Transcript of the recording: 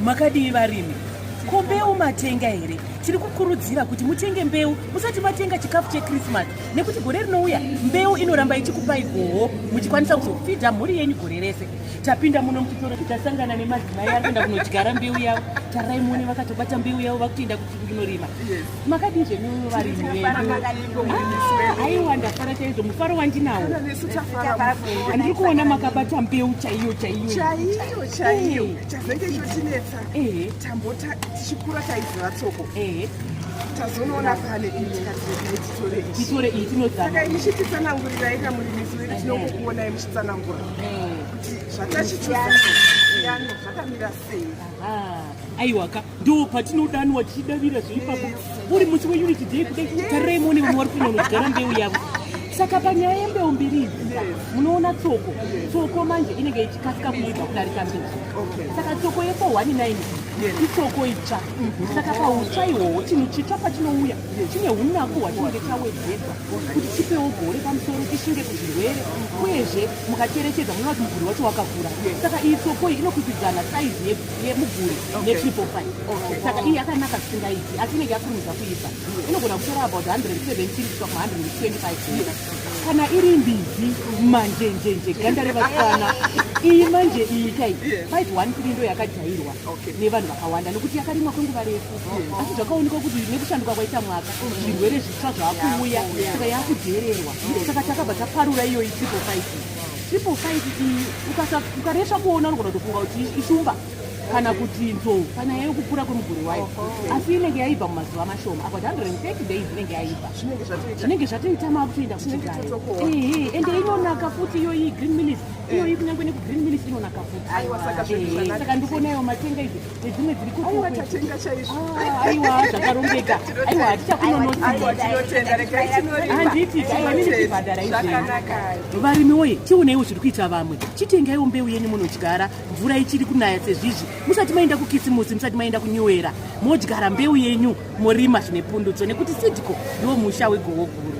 makadii varimi ko mbeu matenga here? Tiri kukurudzira kuti mutenge mbeu musati matenga chikafu cheChristmas, nekuti gore rinouya mbeu inoramba ichikupai goho muchikwanisa kuzofidha mhuri yenyu gore rese. Tapinda muno muchitoro tasangana nemadzimai ari kuenda kunodyara mbeu yavo. Tarai muone vakatobata mbeu yavo vakutoenda kunorima. Makadii zvenyu varimi vedu? Aiwa, ndafara chaizvo, mufaro wandinawo. Ndiri kuona makabata mbeu chaiyo. Chazenge chotinetsa tambota tichikura taiziva tsoko tazonoona pane titore iyi tinozama. Saka ichititsanangurira ika murimisi wedu tinokukuonai muchitsanangura kuti zvatachichozayano zvakamira sei. Aiwaka ndo patinodanwa tichidavira zveipapo uri musi weunity day kudai. Tarirai muone vamwe vari kuenda kunodyara mbeu yavo. Saka panyaya yembeu mbiri idzi munoona tsoko manje inenge ichikasika kuibva kudarika mbeu. Saka tsoko yepo19 itsoko itsva. Saka pautsva ihwohwo chinhu chitsva pachinouya chine unako hwachinenge chawedzerwa kuti chipewo gore pamusoro tishinge kuzvirwere, uyezve mukacherechedza munoona kuti muguri wacho wakakura. Saka iyi tsoko iyi inokwikwidzana saizi yemuguri ne555. Saka iyi yakanaka zvisingaiti, asi inenge yakurumidza kuibva. Inogona kutora about 117 kusvika ku125. Kana iri mbizi manjenjenje ganda revasana iyi manje iyi kai 513 ndo yakajairwa nevanhu vakawanda nekuti yakarimwa kwenguva refu, asi zvakaonekwa kuti nekushanduka kwaita mwaka zvirwere zvitsva zvaakuuya, saka yakudererwa. Saka takabva taparura iyoyi 555 iyi ukaresha kuona unogona kutofunga kuti ishumba kana kuti nzou kana yekukura kwemuguri wayo, asi inenge yaibva mumazuva mashoma. About 130 days inenge yaibva, zvinenge zvatoitama kutoenda kuchigari. Ende inonaka futi iyoyi green mills, iyoyi kunyangwe nekugreen mills inonaka futi. Saka ndikuonayo matenga idzi nedzimwe dziri aiwa zvakarongeka. Aiwa hatichakunonosi handiti aiwaninitibhadhara izveni. Varimi woye, chionaiwo zviri kuita vamwe. Chitengaiwo mbeu yenyu munodyara mvura ichiri kunaya sezvizvi. Musati maenda kukisimusi, musati maenda kunyuwera, modyara mbeu yenyu morima zvine pundutso, nekuti Sidco ndiwo musha wegowo guru.